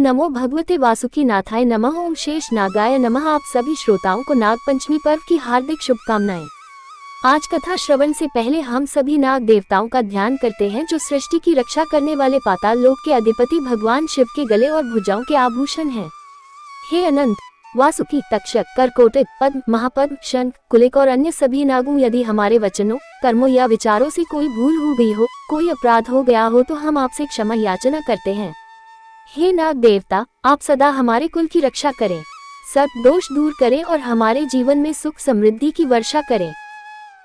नमो भगवते वासुकी नाथाय नमः। ओम शेष नागाय नमः। आप सभी श्रोताओं को नाग पंचमी पर्व की हार्दिक शुभकामनाएं। आज कथा श्रवण से पहले हम सभी नाग देवताओं का ध्यान करते हैं, जो सृष्टि की रक्षा करने वाले पाताल लोक के अधिपति भगवान शिव के गले और भुजाओं के आभूषण हैं। हे अनंत, वासुकी, तक्षक, करकोटक, पद्म, महापद्म, शंख, कुलिक और अन्य सभी नागों, यदि हमारे वचनों, कर्मों या विचारों से कोई भूल हो गई हो, कोई अपराध हो गया हो, तो हम आपसे क्षमा याचना करते हैं। हे नाग देवता, आप सदा हमारे कुल की रक्षा करें, सब दोष दूर करें और हमारे जीवन में सुख समृद्धि की वर्षा करें।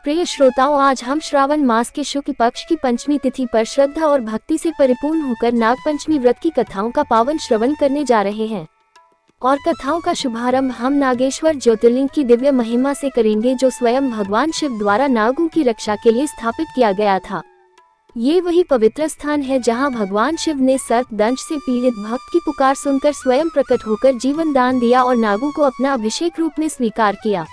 प्रिय श्रोताओं, आज हम श्रावण मास के शुक्ल पक्ष की पंचमी तिथि पर श्रद्धा और भक्ति से परिपूर्ण होकर नाग पंचमी व्रत की कथाओं का पावन श्रवण करने जा रहे हैं। और कथाओं का शुभारंभ हम नागेश्वर ज्योतिर्लिंग की दिव्य महिमा से करेंगे, जो स्वयं भगवान शिव द्वारा नागों की रक्षा के लिए स्थापित किया गया था। ये वही पवित्र स्थान है जहां भगवान शिव ने सर्पदंश से पीड़ित भक्त की पुकार सुनकर स्वयं प्रकट होकर जीवन दान दिया और नागों को अपना अभिषेक रूप में स्वीकार किया।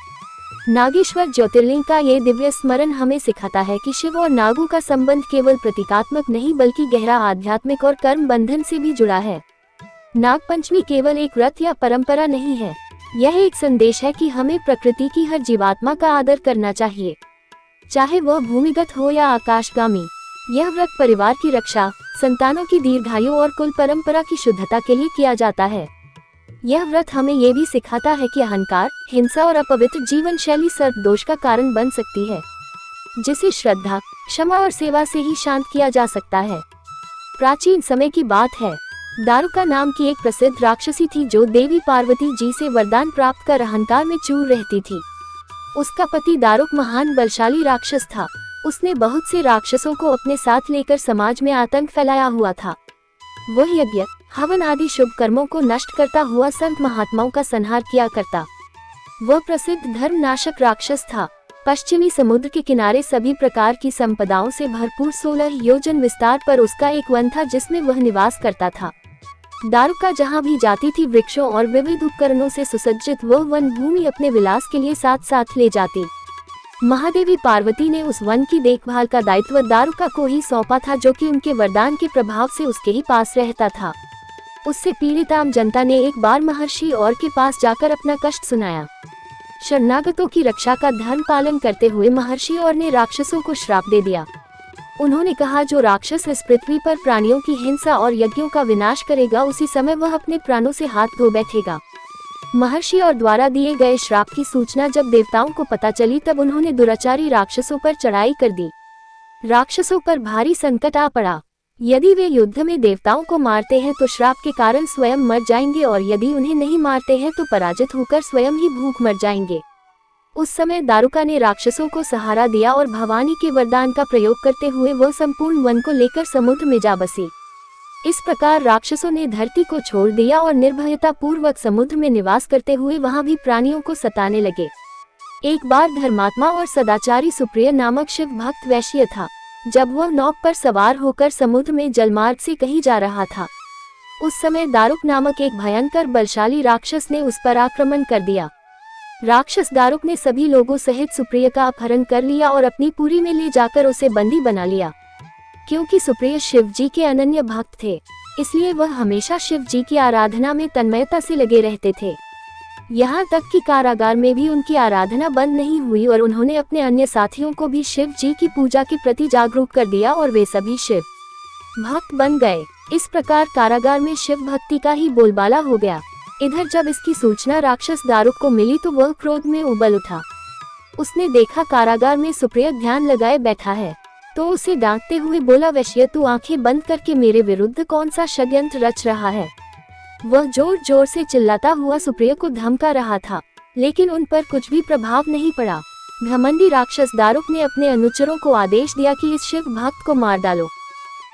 नागेश्वर ज्योतिर्लिंग का ये दिव्य स्मरण हमें सिखाता है कि शिव और नागों का संबंध केवल प्रतीकात्मक नहीं बल्कि गहरा आध्यात्मिक और कर्म बंधन से भी जुड़ा है। नाग पंचमी केवल एक व्रत या परंपरा नहीं है, यह एक संदेश है कि हमें प्रकृति की हर जीवात्मा का आदर करना चाहिए, चाहे वह भूमिगत हो या आकाशगामी। यह व्रत परिवार की रक्षा, संतानों की दीर्घायु और कुल परंपरा की शुद्धता के लिए किया जाता है। यह व्रत हमें ये भी सिखाता है कि अहंकार, हिंसा और अपवित्र जीवन शैली सर्पदोष का कारण बन सकती है, जिसे श्रद्धा, क्षमा और सेवा से ही शांत किया जा सकता है। प्राचीन समय की बात है, दारुका नाम की एक प्रसिद्ध राक्षसी थी, जो देवी पार्वती जी से वरदान प्राप्त कर अहंकार में चूर रहती थी। उसका पति दारुक महान बलशाली राक्षस था। उसने बहुत से राक्षसों को अपने साथ लेकर समाज में आतंक फैलाया हुआ था। वह यज्ञ, हवन आदि शुभ कर्मों को नष्ट करता हुआ संत महात्माओं का संहार किया करता। वह प्रसिद्ध धर्मनाशक राक्षस था। पश्चिमी समुद्र के किनारे सभी प्रकार की संपदाओं से भरपूर 16 योजन विस्तार पर उसका एक वन था, जिसमें वह निवास करता था। दारुका जहाँ भी जाती थी, वृक्षों और विविध उपकरणों से सुसज्जित वह वन भूमि अपने विलास के लिए साथ साथ ले जाती। महादेवी पार्वती ने उस वन की देखभाल का दायित्व दारुका को ही सौंपा था, जो कि उनके वरदान के प्रभाव से उसके ही पास रहता था। उससे पीड़ित आम जनता ने एक बार महर्षि और के पास जाकर अपना कष्ट सुनाया। शरणागतों की रक्षा का धर्म पालन करते हुए महर्षि और ने राक्षसों को श्राप दे दिया। उन्होंने कहा, जो राक्षस इस पृथ्वी पर प्राणियों की हिंसा और यज्ञों का विनाश करेगा, उसी समय वह अपने प्राणों से हाथ धो बैठेगा। महर्षि और द्वारा दिए गए श्राप की सूचना जब देवताओं को पता चली, तब उन्होंने दुराचारी राक्षसों पर चढ़ाई कर दी। राक्षसों पर भारी संकट आ पड़ा। यदि वे युद्ध में देवताओं को मारते हैं तो श्राप के कारण स्वयं मर जाएंगे, और यदि उन्हें नहीं मारते हैं तो पराजित होकर स्वयं ही भूख मर जाएंगे। उस समय दारुका ने राक्षसों को सहारा दिया और भवानी के वरदान का प्रयोग करते हुए वह संपूर्ण वन को लेकर समुद्र में जा बसी। इस प्रकार राक्षसों ने धरती को छोड़ दिया और निर्भयता पूर्वक समुद्र में निवास करते हुए वहां भी प्राणियों को सताने लगे। एक बार धर्मात्मा और सदाचारी सुप्रिय नामक शिव भक्त वैश्य था। जब वह नौक पर सवार होकर समुद्र में जलमार्ग से कहीं जा रहा था, उस समय दारुक नामक एक भयंकर बलशाली राक्षस ने उस पर आक्रमण कर दिया। राक्षस दारुक ने सभी लोगों सहित सुप्रिय का अपहरण कर लिया और अपनी पुरी में ले जाकर उसे बंदी बना लिया। क्योंकि सुप्रिय शिव जी के अनन्य भक्त थे, इसलिए वह हमेशा शिव जी की आराधना में तन्मयता से लगे रहते थे। यहाँ तक कि कारागार में भी उनकी आराधना बंद नहीं हुई और उन्होंने अपने अन्य साथियों को भी शिव जी की पूजा के प्रति जागरूक कर दिया और वे सभी शिव भक्त बन गए। इस प्रकार कारागार में शिव भक्ति का ही बोलबाला हो गया। इधर जब इसकी सूचना राक्षस दारुक को मिली तो वह क्रोध में उबल उठा। उसने देखा कारागार में सुप्रिय ध्यान लगाए बैठा है, तो उसे डांटते हुए बोला, वैश्य, तू आंखें बंद करके मेरे विरुद्ध कौन सा षड्यंत्र रच रहा है। वह जोर जोर से चिल्लाता हुआ सुप्रिय को धमका रहा था, लेकिन उन पर कुछ भी प्रभाव नहीं पड़ा। घमंडी राक्षस दारुक ने अपने अनुचरों को आदेश दिया कि इस शिव भक्त को मार डालो।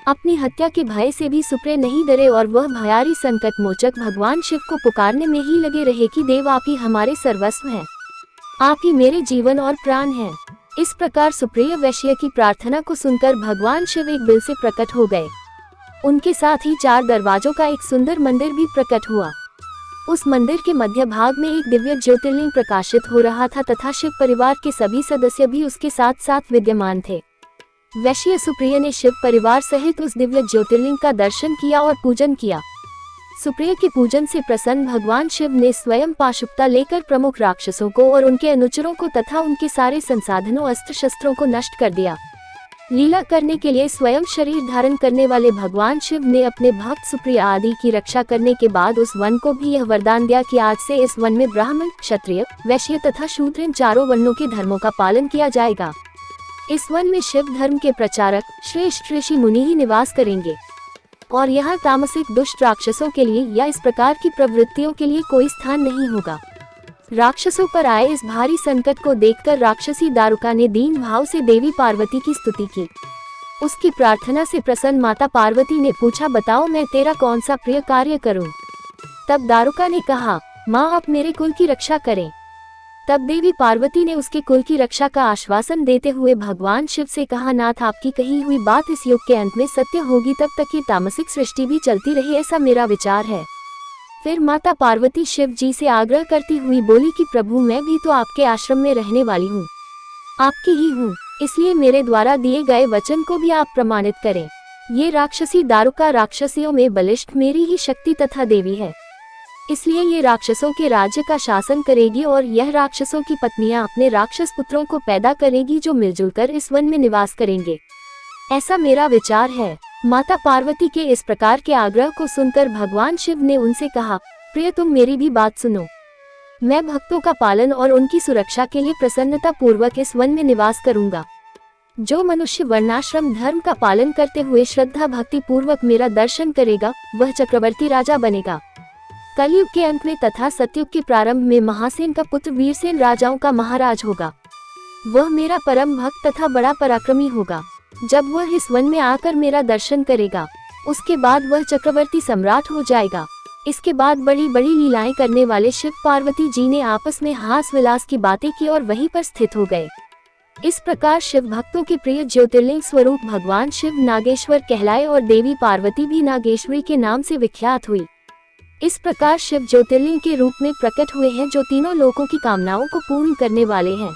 अपनी हत्या के भय से भी सुप्रिय नहीं डरे और वह भयारी संकट मोचक भगवान शिव को पुकारने में ही लगे रहे कि देव, आप ही हमारे सर्वस्व हैं, आप ही मेरे जीवन और प्राण हैं। इस प्रकार सुप्रिय वैश्य की प्रार्थना को सुनकर भगवान शिव एक बिल से प्रकट हो गए। उनके साथ ही 4 दरवाजों का एक सुंदर मंदिर भी प्रकट हुआ। उस मंदिर के मध्य भाग में एक दिव्य ज्योतिर्लिंग प्रकाशित हो रहा था तथा शिव परिवार के सभी सदस्य भी उसके साथ साथ विद्यमान थे। वैश्य सुप्रिय ने शिव परिवार सहित उस दिव्य ज्योतिर्लिंग का दर्शन किया और पूजन किया। सुप्रिया के पूजन से प्रसन्न भगवान शिव ने स्वयं पाशुपता लेकर प्रमुख राक्षसों को और उनके अनुचरों को तथा उनके सारे संसाधनों अस्त्र शस्त्रों को नष्ट कर दिया। लीला करने के लिए स्वयं शरीर धारण करने वाले भगवान शिव ने अपने भक्त सुप्रिया आदि की रक्षा करने के बाद उस वन को भी यह वरदान दिया कि आज से इस वन में ब्राह्मण, क्षत्रिय, वैश्य तथा शूद्र इन चारों वर्णों के धर्मों का पालन किया जाएगा। इस वन में शिव धर्म के प्रचारक श्रेष्ठ ऋषि मुनि ही निवास करेंगे और यहाँ तामसिक दुष्ट राक्षसों के लिए या इस प्रकार की प्रवृत्तियों के लिए कोई स्थान नहीं होगा। राक्षसों पर आए इस भारी संकट को देखकर राक्षसी दारुका ने दीन भाव से देवी पार्वती की स्तुति की। उसकी प्रार्थना से प्रसन्न माता पार्वती ने पूछा, बताओ मैं तेरा कौन सा प्रिय कार्य करूं? तब दारुका ने कहा, माँ आप मेरे कुल की रक्षा करें। तब देवी पार्वती ने उसके कुल की रक्षा का आश्वासन देते हुए भगवान शिव से कहा, नाथ आपकी कही हुई बात इस युग के अंत में सत्य होगी, तब तक ये तामसिक सृष्टि भी चलती रही, ऐसा मेरा विचार है। फिर माता पार्वती शिव जी से आग्रह करती हुई बोली कि प्रभु मैं भी तो आपके आश्रम में रहने वाली हूँ, आपकी ही हूँ, इसलिए मेरे द्वारा दिए गए वचन को भी आप प्रमाणित करें। ये राक्षसी दारुका राक्षसियों में बलिष्ठ मेरी ही शक्ति तथा देवी है, इसलिए ये राक्षसों के राज्य का शासन करेगी और यह राक्षसों की पत्नियां अपने राक्षस पुत्रों को पैदा करेगी जो मिलजुल कर इस वन में निवास करेंगे, ऐसा मेरा विचार है। माता पार्वती के इस प्रकार के आग्रह को सुनकर भगवान शिव ने उनसे कहा, प्रिय तुम मेरी भी बात सुनो। मैं भक्तों का पालन और उनकी सुरक्षा के लिए प्रसन्नता पूर्वक इस वन में निवास करूंगा। जो मनुष्य वर्णाश्रम धर्म का पालन करते हुए श्रद्धा भक्ति पूर्वक मेरा दर्शन करेगा वह चक्रवर्ती राजा बनेगा। कलयुग के अंत में तथा सतयुग के प्रारंभ में महासेन का पुत्र वीरसेन राजाओं का महाराज होगा। वह मेरा परम भक्त तथा बड़ा पराक्रमी होगा। जब वह इस वन में आकर मेरा दर्शन करेगा उसके बाद वह चक्रवर्ती सम्राट हो जाएगा। इसके बाद बड़ी बड़ी लीलाएं करने वाले शिव पार्वती जी ने आपस में हास विलास की बातें की और वहीं पर स्थित हो गए। इस प्रकार शिव भक्तों के प्रिय ज्योतिर्लिंग स्वरूप भगवान शिव नागेश्वर कहलाए और देवी पार्वती भी नागेश्वरी के नाम से विख्यात हुई। इस प्रकार शिव ज्योतिर्लिंग के रूप में प्रकट हुए हैं जो तीनों लोकों की कामनाओं को पूर्ण करने वाले हैं।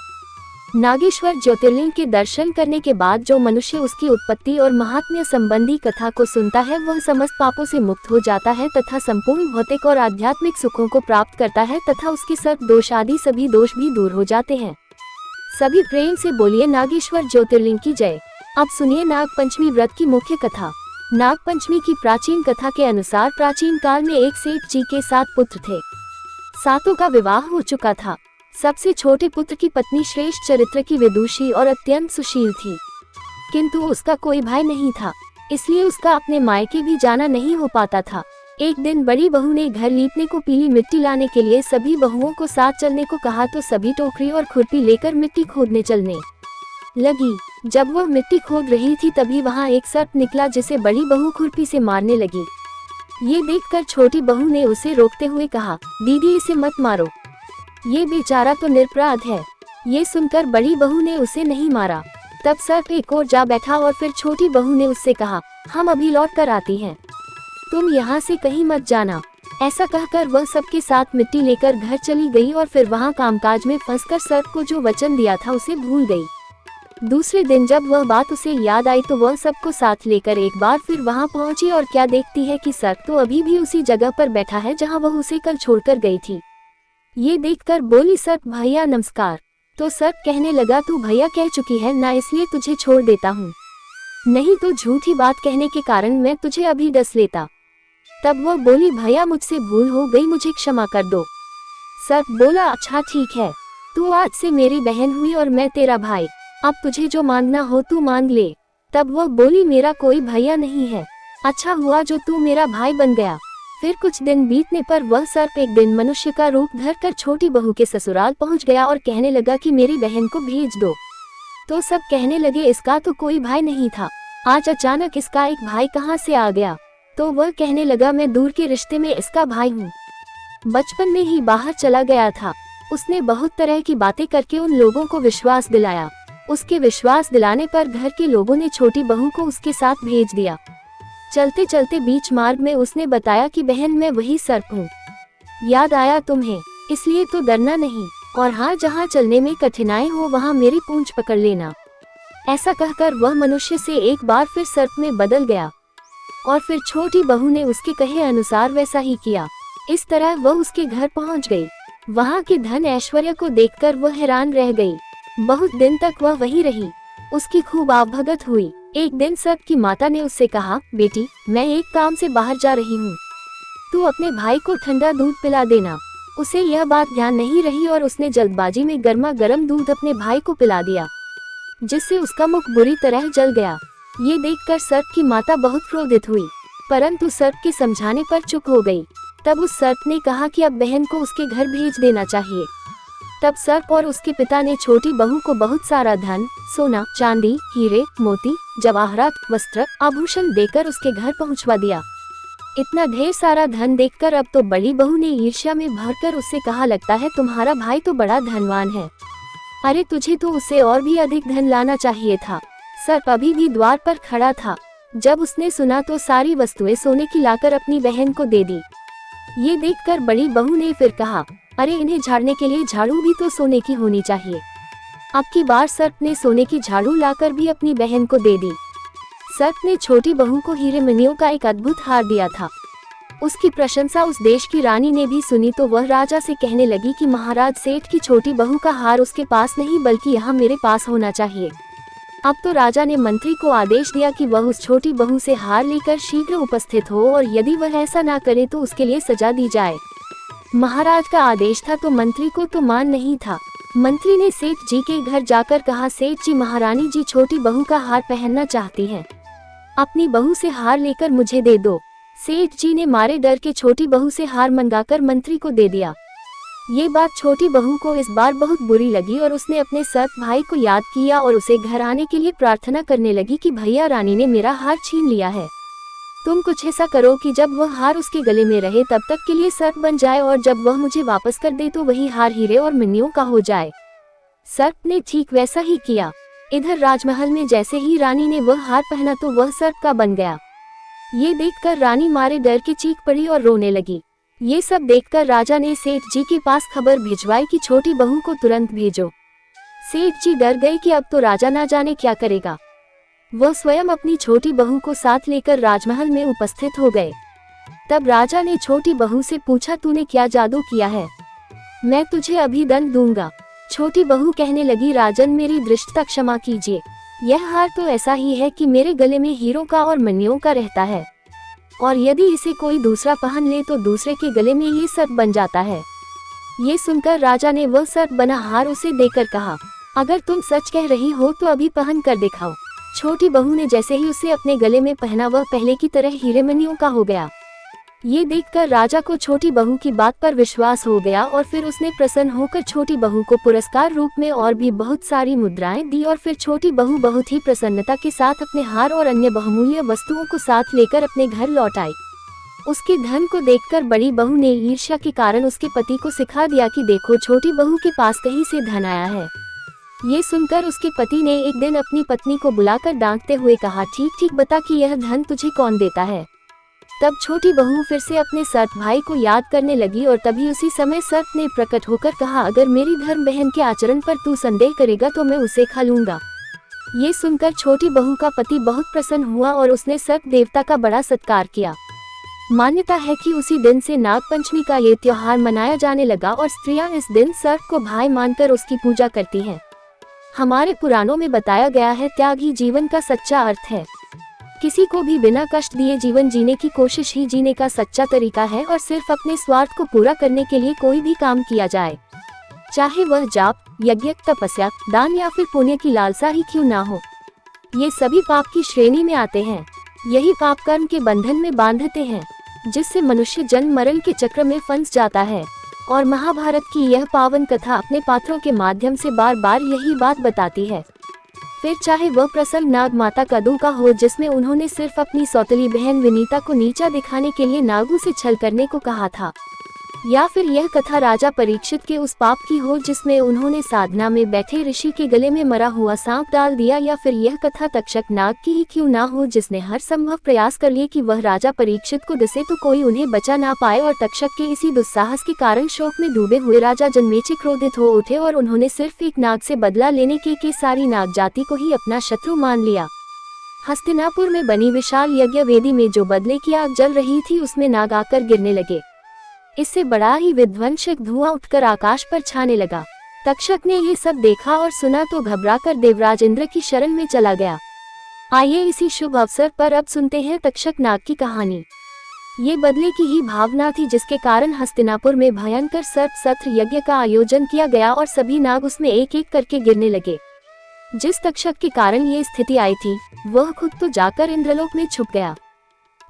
नागेश्वर ज्योतिर्लिंग के दर्शन करने के बाद जो मनुष्य उसकी उत्पत्ति और महात्म्य संबंधी कथा को सुनता है वह समस्त पापों से मुक्त हो जाता है तथा संपूर्ण भौतिक और आध्यात्मिक सुखों को प्राप्त करता है तथा उसके सर्प दोष आदि सभी दोष भी दूर हो जाते हैं। सभी प्रेम से बोलिए नागेश्वर ज्योतिर्लिंग की जय। अब सुनिए नाग पंचमी व्रत की मुख्य कथा। नाग पंचमी की प्राचीन कथा के अनुसार प्राचीन काल में एक सेठ जी के 7 पुत्र थे। सातों का विवाह हो चुका था। सबसे छोटे पुत्र की पत्नी श्रेष्ठ चरित्र की विदुषी और अत्यंत सुशील थी, किंतु उसका कोई भाई नहीं था, इसलिए उसका अपने मायके भी जाना नहीं हो पाता था। एक दिन बड़ी बहू ने घर लीपने को पीली मिट्टी लाने के लिए सभी बहुओं को साथ चलने को कहा तो सभी टोकरी और खुरपी लेकर मिट्टी खोदने चलने लगी। जब वह मिट्टी खोद रही थी तभी वहां एक सर्प निकला जिसे बड़ी बहू खुरपी से मारने लगी। ये देखकर छोटी बहू ने उसे रोकते हुए कहा, दीदी इसे मत मारो, ये बेचारा तो निरपराध है। ये सुनकर बड़ी बहू ने उसे नहीं मारा। तब सर्प एक ओर जा बैठा और फिर छोटी बहू ने उससे कहा, हम अभी लौट कर आती हैं, तुम यहाँ से कहीं मत जाना। ऐसा कहकर वह सबके साथ मिट्टी लेकर घर चली गई और फिर वहाँ कामकाज में फंसकर सर्प को जो वचन दिया था उसे भूल गई। दूसरे दिन जब वह बात उसे याद आई तो वह सबको साथ लेकर एक बार फिर वहाँ पहुँची और क्या देखती है कि सर्प तो अभी भी उसी जगह पर बैठा है जहाँ वह उसे कल छोड़कर गई थी। ये देखकर बोली, सर्प भैया नमस्कार। तो सर्प कहने लगा, तू भैया कह चुकी है ना, इसलिए तुझे छोड़ देता हूँ, नहीं तो झूठी बात कहने के कारण मैं तुझे अभी डस लेता। तब वह बोली, भैया मुझसे भूल हो गई, मुझे क्षमा कर दो। सर्प बोला, अच्छा ठीक है, तू आज से मेरी बहन हुई और मैं तेरा भाई, अब तुझे जो मांगना हो तू मांग ले। तब वह बोली, मेरा कोई भैया नहीं है, अच्छा हुआ जो तू मेरा भाई बन गया। फिर कुछ दिन बीतने पर वह सर्प एक दिन मनुष्य का रूप धरकर छोटी बहू के ससुराल पहुंच गया और कहने लगा कि मेरी बहन को भेज दो। तो सब कहने लगे, इसका तो कोई भाई नहीं था, आज अचानक इसका एक भाई कहाँ से आ गया। तो वह कहने लगा, मैं दूर के रिश्ते में इसका भाई हूँ, बचपन में ही बाहर चला गया था। उसने बहुत तरह की बातें करके उन लोगों को विश्वास दिलाया। उसके विश्वास दिलाने पर घर के लोगों ने छोटी बहू को उसके साथ भेज दिया। चलते चलते बीच मार्ग में उसने बताया कि बहन मैं वही सर्प हूँ, याद आया तुम्हें, इसलिए तो डरना नहीं, और हाँ जहाँ चलने में कठिनाई हो वहाँ मेरी पूंछ पकड़ लेना। ऐसा कहकर वह मनुष्य से एक बार फिर सर्प में बदल गया और फिर छोटी बहू ने उसके कहे अनुसार वैसा ही किया। इस तरह वह उसके घर पहुंच गई। वहां के धन ऐश्वर्य को देखकर वह हैरान रह गई। बहुत दिन तक वह वही रही। उसकी खूब आवभगत हुई। एक दिन सर्प की माता ने उससे कहा, बेटी, मैं एक काम से बाहर जा रही हूँ, तू अपने भाई को ठंडा दूध पिला देना। उसे यह बात ध्यान नहीं रही और उसने जल्दबाजी में गर्मा गर्म दूध अपने भाई को पिला दिया, जिससे उसका मुख बुरी तरह जल गया। ये देखकर सर्प की माता बहुत क्रोधित हुई, परंतु सर्प के समझाने पर चुप हो गई। तब उस सर्प ने कहा कि अब बहन को उसके घर भेज देना चाहिए। तब सर्प और उसके पिता ने छोटी बहू को बहुत सारा धन, सोना, चांदी, हीरे, मोती, जवाहरात, वस्त्र, आभूषण देकर उसके घर पहुंचवा दिया। इतना ढेर सारा धन देखकर अब तो बड़ी बहू ने ईर्ष्या में भरकर उससे कहा, लगता है तुम्हारा भाई तो बड़ा धनवान है। अरे तुझे तो उससे और भी अधिक धन लाना चाहिए था। सर्प अभी भी द्वार पर खड़ा था। जब उसने सुना तो सारी वस्तुएं सोने की लाकर अपनी बहन को दे दी। ये देखकर बड़ी बहू ने फिर कहा, अरे इन्हें झाड़ने के लिए झाड़ू भी तो सोने की होनी चाहिए। अब की बार सर्प ने सोने की झाड़ू लाकर भी अपनी बहन को दे दी। सर्प ने छोटी बहू को हीरे मणियों का एक अद्भुत हार दिया था। उसकी प्रशंसा उस देश की रानी ने भी सुनी तो वह राजा से कहने लगी कि महाराज, सेठ की छोटी बहू का हार उसके पास नहीं बल्कि यहाँ मेरे पास होना चाहिए। अब तो राजा ने मंत्री को आदेश दिया कि वह उस छोटी बहू से हार लेकर शीघ्र उपस्थित हो और यदि वह ऐसा ना करे तो उसके लिए सजा दी जाए। महाराज का आदेश था तो मंत्री को तो मान नहीं था। मंत्री ने सेठ जी के घर जाकर कहा, सेठ जी, महारानी जी छोटी बहू का हार पहनना चाहती हैं, अपनी बहू से हार लेकर मुझे दे दो। सेठ जी ने मारे डर के छोटी बहू से हार मंगाकर मंत्री को दे दिया। ये बात छोटी बहू को इस बार बहुत बुरी लगी और उसने अपने सर्प भाई को याद किया और उसे घर आने के लिए प्रार्थना करने लगी कि भैया, रानी ने मेरा हार छीन लिया है, तुम कुछ ऐसा करो कि जब वह हार उसके गले में रहे तब तक के लिए सर्प बन जाए और जब वह मुझे वापस कर दे तो वही हार हीरे और मणियों का हो जाए। सर्प ने ठीक वैसा ही किया। इधर राजमहल में जैसे ही रानी ने वह हार पहना तो वह सर्प का बन गया। ये देखकर रानी मारे डर के चीख पड़ी और रोने लगी। ये सब देखकर राजा ने सेठ जी के पास खबर भिजवाई कि छोटी बहू को तुरंत भेजो। सेठ जी डर गए कि अब तो राजा ना जाने क्या करेगा। वह स्वयं अपनी छोटी बहू को साथ लेकर राजमहल में उपस्थित हो गए। तब राजा ने छोटी बहू से पूछा, तूने क्या जादू किया है? मैं तुझे अभी दंड दूंगा। छोटी बहू कहने लगी, राजन, मेरी दृष्टता क्षमा कीजिए। यह हार तो ऐसा ही है कि मेरे गले में हीरों का और मणियों का रहता है और यदि इसे कोई दूसरा पहन ले तो दूसरे के गले में ये सर्प बन जाता है। ये सुनकर राजा ने वह सर्प बना हार उसे देकर कहा, अगर तुम सच कह रही हो तो अभी पहन कर दिखाओ। छोटी बहू ने जैसे ही उसे अपने गले में पहना वह पहले की तरह हीरे मणियों का हो गया। ये देखकर राजा को छोटी बहू की बात पर विश्वास हो गया और फिर उसने प्रसन्न होकर छोटी बहू को पुरस्कार रूप में और भी बहुत सारी मुद्राएं दी और फिर छोटी बहू बहुत ही प्रसन्नता के साथ अपने हार और अन्य बहुमूल्य वस्तुओं को साथ लेकर अपने घर लौट आई। उसके धन को देखकर बड़ी बहू ने ईर्ष्या के कारण उसके पति को सिखा दिया कि देखो, छोटी बहू के पास कहीं से धन आया है। ये सुनकर उसके पति ने एक दिन अपनी पत्नी को बुलाकर डांटते हुए कहा, ठीक ठीक बता कि यह धन तुझे कौन देता है। तब छोटी बहू फिर से अपने सर्प भाई को याद करने लगी और तभी उसी समय सर्प ने प्रकट होकर कहा, अगर मेरी धर्म बहन के आचरण पर तू संदेह करेगा तो मैं उसे खा लूंगा। ये सुनकर छोटी बहू का पति बहुत प्रसन्न हुआ और उसने सर्प देवता का बड़ा सत्कार किया। मान्यता है कि उसी दिन से नाग पंचमी का ये त्योहार मनाया जाने लगा और स्त्रियां इस दिन सर्प को भाई मानकर उसकी पूजा करती हैं। हमारे पुराणों में बताया गया है, त्याग ही जीवन का सच्चा अर्थ है। किसी को भी बिना कष्ट दिए जीवन जीने की कोशिश ही जीने का सच्चा तरीका है और सिर्फ अपने स्वार्थ को पूरा करने के लिए कोई भी काम किया जाए, चाहे वह जाप, यज्ञ, तपस्या, दान या फिर पुण्य की लालसा ही क्यों ना हो, ये सभी पाप की श्रेणी में आते हैं। यही पाप कर्म के बंधन में बांधते हैं, जिससे मनुष्य जन्म मरण के चक्र में फंस जाता है। और महाभारत की यह पावन कथा अपने पात्रों के माध्यम से बार बार यही बात बताती है। फिर चाहे वह प्रसंग नाग माता कदू का हो, जिसमें उन्होंने सिर्फ अपनी सौतेली बहन विनीता को नीचा दिखाने के लिए नागों से छल करने को कहा था, या फिर यह कथा राजा परीक्षित के उस पाप की हो जिसमें उन्होंने साधना में बैठे ऋषि के गले में मरा हुआ सांप डाल दिया, या फिर यह कथा तक्षक नाग की ही क्यों ना हो जिसने हर संभव प्रयास कर लिए कि वह राजा परीक्षित को दिसे तो कोई उन्हें बचा ना पाए और तक्षक के इसी दुस्साहस के कारण शोक में डूबे हुए राजा जन्मेजय क्रोधित हो उठे और उन्होंने सिर्फ एक नाग से बदला लेने के सारी नाग जाति को ही अपना शत्रु मान लिया। हस्तिनापुर में बनी विशाल यज्ञ वेदी में जो बदले की आग जल रही थी उसमें नाग आकर गिरने लगे। इससे बड़ा ही विध्वंसक धुआं उठकर आकाश पर छाने लगा। तक्षक ने ये सब देखा और सुना तो घबराकर देवराज इंद्र की शरण में चला गया। आइए इसी शुभ अवसर पर अब सुनते हैं तक्षक नाग की कहानी। ये बदले की ही भावना थी जिसके कारण हस्तिनापुर में भयंकर सर्प सत्र यज्ञ का आयोजन किया गया और सभी नाग उसमें एक एक करके गिरने लगे। जिस तक्षक के कारण ये स्थिति आई थी वह खुद तो जाकर इंद्रलोक में छुप गया।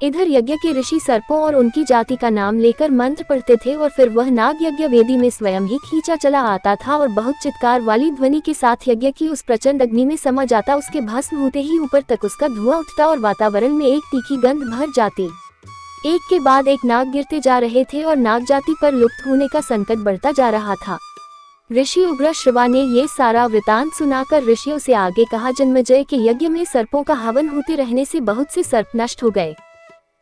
इधर यज्ञ के ऋषि सर्पों और उनकी जाति का नाम लेकर मंत्र पढ़ते थे और फिर वह नाग यज्ञ वेदी में स्वयं ही खींचा चला आता था और बहुत चित्कार वाली ध्वनि के साथ यज्ञ की उस प्रचंड अग्नि में समा जाता। उसके भस्म होते ही ऊपर तक उसका धुआं उठता और वातावरण में एक तीखी गंध भर जाती। एक के बाद एक नाग गिरते जा रहे थे और नाग जाति पर लुप्त होने का संकट बढ़ता जा रहा था। ऋषि उग्रश्रवा ने ये सारा वृतांत सुनाकर ऋषियों से आगे कहा, जन्मेजय के यज्ञ में सर्पों का हवन होते रहने से बहुत से सर्प नष्ट हो गए।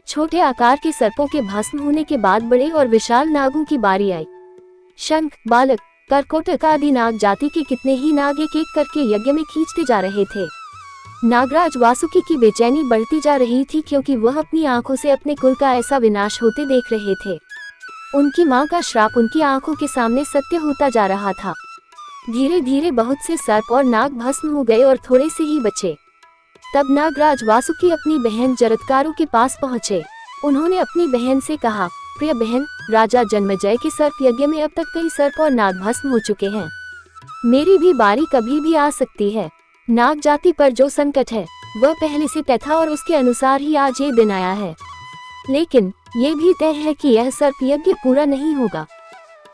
छोटे आकार के सर्पों के भस्म होने के बाद बड़े और विशाल नागों की बारी आई। शंख, बालक, करकोटक आदि नाग जाति के कितने ही नाग एक एक करके यज्ञ में खींचते जा रहे थे। नागराज वासुकी की बेचैनी बढ़ती जा रही थी क्योंकि वह अपनी आंखों से अपने कुल का ऐसा विनाश होते देख रहे थे। उनकी मां का श्राप उनकी आंखों के सामने सत्य होता जा रहा था। धीरे धीरे बहुत से सर्प और नाग भस्म हो गए और थोड़े से ही बचे। तब नागराज वासुकी अपनी बहन जरत्कारु के पास पहुँचे। उन्होंने अपनी बहन से कहा, प्रिय बहन, राजा जन्मेजय के सर्प यज्ञ में अब तक कई सर्प और नाग भस्म हो चुके हैं। मेरी भी बारी कभी भी आ सकती है। नाग जाति पर जो संकट है वह पहले से तय था और उसके अनुसार ही आज ये दिन आया है। लेकिन ये भी तय है कि यह सर्प यज्ञ पूरा नहीं होगा।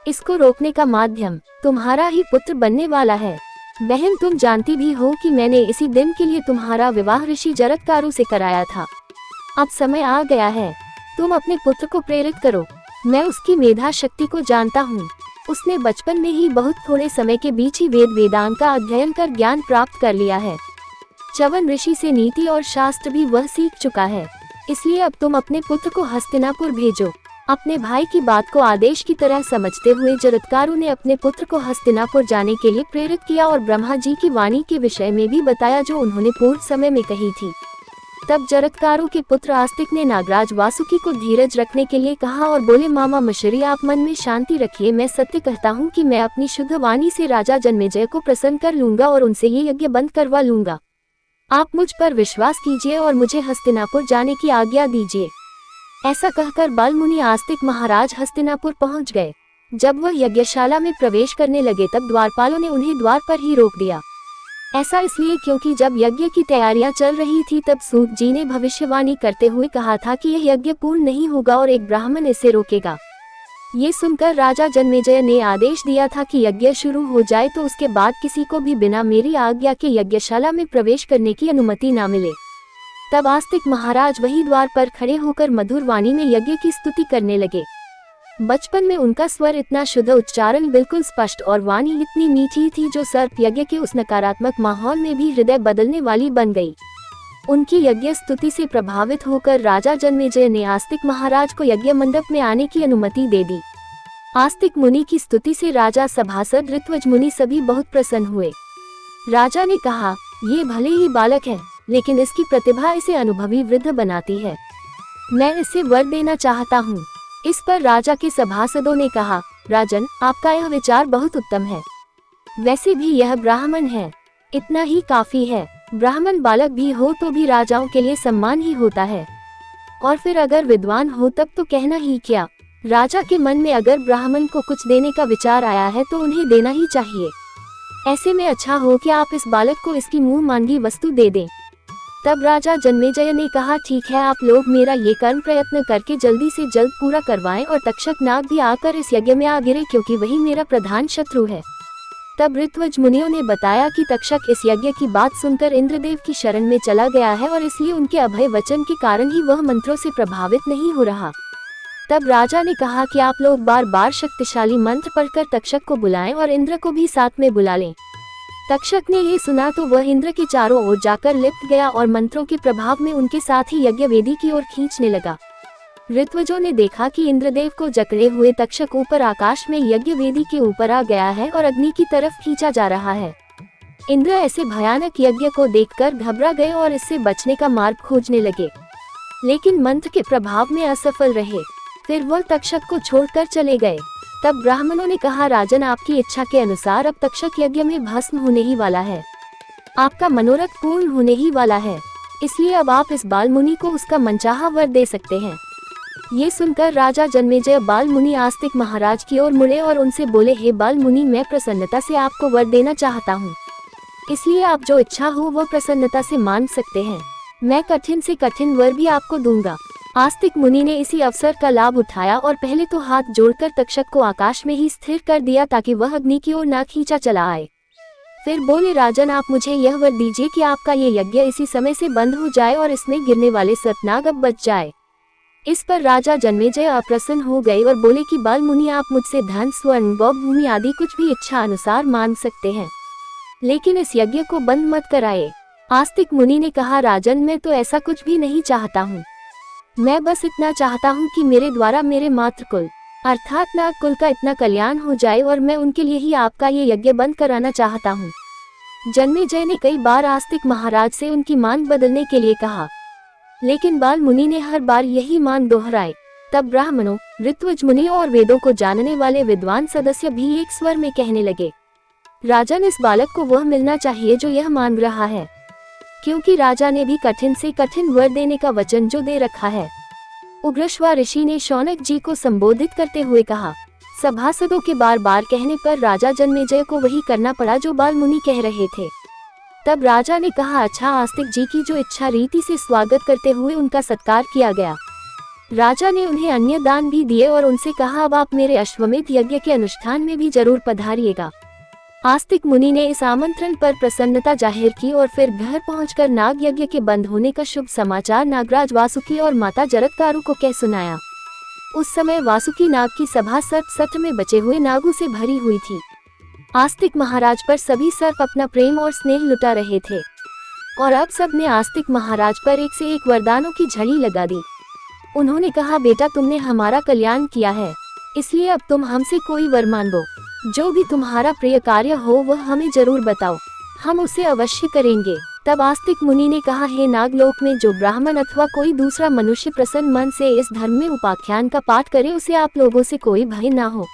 इसको रोकने का माध्यम तुम्हारा ही पुत्र बनने वाला है। बहन, तुम जानती भी हो कि मैंने इसी दिन के लिए तुम्हारा विवाह ऋषि जरत्कारु से कराया था। अब समय आ गया है, तुम अपने पुत्र को प्रेरित करो। मैं उसकी मेधा शक्ति को जानता हूँ। उसने बचपन में ही बहुत थोड़े समय के बीच ही वेद वेदांत का अध्ययन कर ज्ञान प्राप्त कर लिया है। च्यवन ऋषि से नीति और शास्त्र भी वह सीख चुका है। इसलिए अब तुम अपने पुत्र को हस्तिनापुर भेजो। अपने भाई की बात को आदेश की तरह समझते हुए जरत्कारु ने अपने पुत्र को हस्तिनापुर जाने के लिए प्रेरित किया और ब्रह्मा जी की वाणी के विषय में भी बताया जो उन्होंने पूर्व समय में कही थी। तब जरत्कारु के पुत्र आस्तिक ने नागराज वासुकी को धीरज रखने के लिए कहा और बोले, मामा मशरी, आप मन में शांति रखिए। मैं सत्य कहता हूँ कि मैं अपनी शुद्ध वाणी से राजा जन्मेजय को प्रसन्न कर लूंगा और उनसे ये यज्ञ बंद करवा लूंगा। आप मुझ पर विश्वास कीजिए और मुझे हस्तिनापुर जाने की आज्ञा दीजिए। ऐसा कहकर बालमुनि आस्तिक महाराज हस्तिनापुर पहुंच गए। जब वह यज्ञशाला में प्रवेश करने लगे तब द्वारपालों ने उन्हें द्वार पर ही रोक दिया। ऐसा इसलिए क्योंकि जब यज्ञ की तैयारियां चल रही थी तब सूत जी ने भविष्यवाणी करते हुए कहा था कि यह यज्ञ पूर्ण नहीं होगा और एक ब्राह्मण इसे रोकेगा। ये सुनकर राजा जन्मेजय ने आदेश दिया था कि यज्ञ शुरू हो जाए तो उसके बाद किसी को भी बिना मेरी आज्ञा के यज्ञशाला में प्रवेश करने की अनुमति न मिले। तब आस्तिक महाराज वही द्वार पर खड़े होकर मधुर वाणी में यज्ञ की स्तुति करने लगे। बचपन में उनका स्वर इतना शुद्ध, उच्चारण बिल्कुल स्पष्ट और वाणी इतनी मीठी थी जो सर्प यज्ञ के उस नकारात्मक माहौल में भी हृदय बदलने वाली बन गई। उनकी यज्ञ स्तुति से प्रभावित होकर राजा जन्मेजय ने आस्तिक महाराज को यज्ञ मंडप में आने की अनुमति दे दी। आस्तिक मुनि की स्तुति से राजा सभासद ऋत्वज मुनि सभी बहुत प्रसन्न हुए। राजा ने कहा, ये भले ही बालक है लेकिन इसकी प्रतिभा इसे अनुभवी वृद्ध बनाती है। मैं इसे वर देना चाहता हूँ। इस पर राजा के सभासदों ने कहा, राजन, आपका यह विचार बहुत उत्तम है। वैसे भी यह ब्राह्मण है, इतना ही काफी है। ब्राह्मण बालक भी हो तो भी राजाओं के लिए सम्मान ही होता है, और फिर अगर विद्वान हो तब तो कहना ही क्या। राजा के मन में अगर ब्राह्मण को कुछ देने का विचार आया है तो उन्हें देना ही चाहिए। ऐसे में अच्छा हो कि आप इस बालक को इसकी मुंह मांगी वस्तु दे दें। तब राजा जन्मेजय ने कहा, ठीक है, आप लोग मेरा ये कर्म प्रयत्न करके जल्दी से जल्द पूरा करवाएं और तक्षक नाग भी आकर इस यज्ञ में आ गिरे क्योंकि वही मेरा प्रधान शत्रु है। तब ऋत्वज मुनियों ने बताया कि तक्षक इस यज्ञ की बात सुनकर इंद्रदेव की शरण में चला गया है और इसलिए उनके अभय वचन के कारण ही वह मंत्रों से प्रभावित नहीं हो रहा। तब राजा ने कहा कि आप लोग बार बार शक्तिशाली मंत्र पढ़कर तक्षक को बुलाएं और इंद्र को भी साथ में बुला लें। तक्षक ने ये सुना तो वह इंद्र के चारों ओर जाकर लिप्त गया और मंत्रों के प्रभाव में उनके साथ ही यज्ञ वेदी की ओर खींचने लगा। ऋत्वजों ने देखा कि इंद्रदेव को जकड़े हुए तक्षक ऊपर आकाश में यज्ञ वेदी के ऊपर आ गया है और अग्नि की तरफ खींचा जा रहा है। इंद्र ऐसे भयानक यज्ञ को देखकर घबरा गए और इससे बचने का मार्ग खोजने लगे, लेकिन मंत्र के प्रभाव में असफल रहे। फिर वह तक्षक को छोड़कर चले गए। तब ब्राह्मणों ने कहा, राजन, आपकी इच्छा के अनुसार अब तक्षक यज्ञ में भस्म होने ही वाला है, आपका मनोरथ पूर्ण होने ही वाला है, इसलिए अब आप इस बाल मुनि को उसका मनचाहा वर दे सकते हैं। ये सुनकर राजा जन्मेजय बाल मुनि आस्तिक महाराज की ओर मुड़े और उनसे बोले, हे बाल मुनि, मैं प्रसन्नता से आपको वर देना चाहता हूँ, इसलिए आप जो इच्छा हो वह प्रसन्नता से मांग सकते हैं। मैं कठिन से कठिन वर भी आपको दूंगा। आस्तिक मुनि ने इसी अवसर का लाभ उठाया और पहले तो हाथ जोड़कर तक्षक को आकाश में ही स्थिर कर दिया ताकि वह अग्नि की ओर न खींचा चला आए। फिर बोले, राजन, आप मुझे यह वर दीजिए कि आपका ये यज्ञ इसी समय से बंद हो जाए और इसमें गिरने वाले सर्पनाग अब बच जाए। इस पर राजा जन्मेजय अप्रसन्न हो गए और बोले कि बाल मुनि, आप मुझसे धन, स्वर्ण, गौ, भूमि आदि कुछ भी इच्छा अनुसार मांग सकते हैं, लेकिन इस यज्ञ को बंद मत कराए। आस्तिक मुनि ने कहा, राजन, मैं तो ऐसा कुछ भी नहीं चाहता हूँ, मैं बस इतना चाहता हूँ कि मेरे द्वारा मेरे मातृ कुल अर्थात नाग कुल का इतना कल्याण हो जाए और मैं उनके लिए ही आपका ये यज्ञ बंद कराना चाहता हूँ। जन्मेजय ने कई बार आस्तिक महाराज से उनकी मांग बदलने के लिए कहा, लेकिन बाल मुनि ने हर बार यही मांग दोहराई। तब ब्राह्मणों, ऋत्विज मुनि और वेदों को जानने वाले विद्वान सदस्य भी एक स्वर में कहने लगे, राजन, इस बालक को वह मिलना चाहिए जो यह मांग रहा है, क्योंकि राजा ने भी कठिन से कठिन वर देने का वचन जो दे रखा है। उग्रश्वा ऋषि ने शौनक जी को संबोधित करते हुए कहा। सभासदों के बार बार कहने पर राजा जन्मेजय को वही करना पड़ा जो बाल मुनि कह रहे थे। तब राजा ने कहा, अच्छा, आस्तिक जी की जो इच्छा रीति से स्वागत करते हुए उनका सत्कार किया गया। राजा ने उन्हें अन्य दान भी दिए और उनसे कहा, अब आप मेरे अश्वमेध यज्ञ के अनुष्ठान में भी जरूर पधारिएगा। आस्तिक मुनि ने इस आमंत्रण पर प्रसन्नता जाहिर की और फिर घर पहुंचकर नाग यज्ञ के बंद होने का शुभ समाचार नागराज वासुकी और माता जरत्कारु को कह सुनाया। उस समय वासुकी नाग की सभा सर्प सत्र में बचे हुए नागों से भरी हुई थी। आस्तिक महाराज पर सभी सर्प अपना प्रेम और स्नेह लुटा रहे थे और अब सब ने आस्तिक महाराज पर एक से एक वरदानों की झड़ी लगा दी। उन्होंने कहा, बेटा, तुमने हमारा कल्याण किया है, इसलिए अब तुम हमसे कोई वर मांगो, जो भी तुम्हारा प्रिय कार्य हो वह हमें जरूर बताओ, हम उसे अवश्य करेंगे। तब आस्तिक मुनि ने कहा, हे नागलोक में जो ब्राह्मण अथवा कोई दूसरा मनुष्य प्रसन्न मन से इस धर्म में उपाख्यान का पाठ करे, उसे आप लोगों से कोई भय ना हो।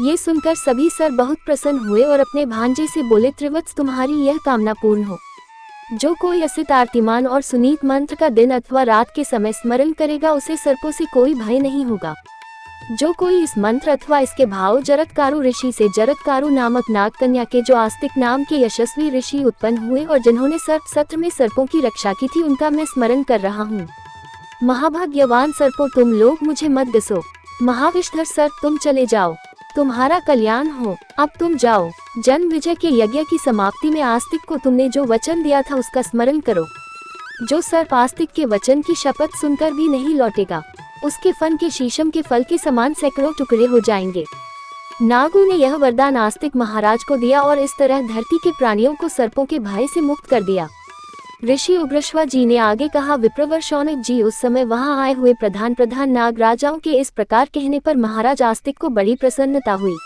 ये सुनकर सभी सर बहुत प्रसन्न हुए और अपने भांजे से बोले, त्रिवत्स, तुम्हारी यह कामना पूर्ण हो। जो कोई असित आर्तिमान और सुनीत मंत्र का दिन अथवा रात के समय स्मरण करेगा, उसे सर्पों से कोई भय नहीं होगा। जो कोई इस मंत्र अथवा इसके भाव जरत्कारु ऋषि से, जरत्कारु नामक नाग कन्या के जो आस्तिक नाम के यशस्वी ऋषि उत्पन्न हुए और जिन्होंने सर्प सत्र में सर्पों की रक्षा की थी, उनका मैं स्मरण कर रहा हूँ। महाभाग्यवान सर्पों, तुम लोग मुझे मत डसो। महाविष्धर सर्प, तुम चले जाओ, तुम्हारा कल्याण हो। अब तुम जाओ। जन्म विजय के यज्ञ की समाप्ति में आस्तिक को तुमने जो वचन दिया था उसका स्मरण करो। जो सर्प आस्तिक के वचन की शपथ सुनकर भी नहीं लौटेगा, उसके फन के शीशम के फल के समान सैकड़ों टुकड़े हो जाएंगे। नागों ने यह वरदान आस्तिक महाराज को दिया और इस तरह धरती के प्राणियों को सर्पों के भय से मुक्त कर दिया। ऋषि उग्रश्वा जी ने आगे कहा, विप्रवर शौनक जी, उस समय वहां आए हुए प्रधान नाग राजाओं के इस प्रकार कहने पर महाराज आस्तिक को बड़ी प्रसन्नता हुई।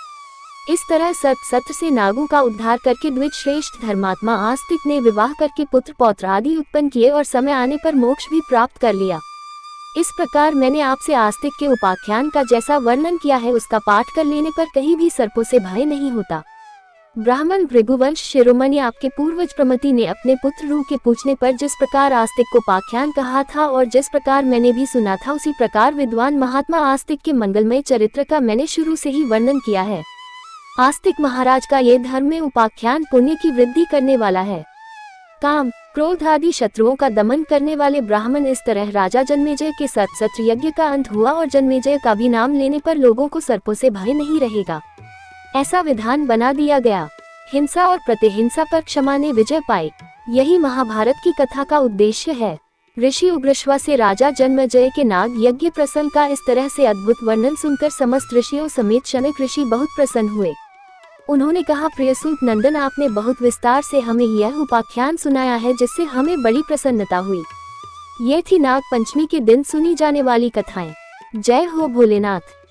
इस तरह सर्प सत्र से नागों का उद्धार करके द्विज श्रेष्ठ धर्मात्मा आस्तिक ने विवाह करके पुत्र पौत्र आदि उत्पन्न किए और समय आने पर मोक्ष भी प्राप्त कर लिया। इस प्रकार मैंने आपसे आस्तिक के उपाख्यान का जैसा वर्णन किया है, उसका पाठ कर लेने पर कहीं भी सर्पों से भय नहीं होता। ब्राह्मण भृगुवंश शिरोमणि आपके पूर्वज प्रमति ने अपने पुत्र रू के पूछने पर जिस प्रकार आस्तिक को उपाख्यान कहा था और जिस प्रकार मैंने भी सुना था, उसी प्रकार विद्वान महात्मा आस्तिक के मंगलमय चरित्र का मैंने शुरू से ही वर्णन किया है। आस्तिक महाराज का ये धर्म में उपाख्यान पुण्य की वृद्धि करने वाला है। काम, क्रोध आदि शत्रुओं का दमन करने वाले ब्राह्मण, इस तरह राजा जन्मेजय के सर्प सत्र यज्ञ का अंत हुआ और जन्मेजय का भी नाम लेने पर लोगों को सर्पों से भय नहीं रहेगा, ऐसा विधान बना दिया गया। हिंसा और प्रतिहिंसा पर क्षमा ने विजय पाई, यही महाभारत की कथा का उद्देश्य है। ऋषि उग्रश्वा से राजा जन्मेजय के नाग यज्ञ प्रसंग का इस तरह से अद्भुत वर्णन सुनकर समस्त ऋषियों समेत शनक ऋषि बहुत प्रसन्न हुए। उन्होंने कहा, प्रियसूत नंदन, आपने बहुत विस्तार से हमें यह उपाख्यान सुनाया है जिससे हमें बड़ी प्रसन्नता हुई। ये थी नाग पंचमी के दिन सुनी जाने वाली कथाएं। जय हो भोलेनाथ।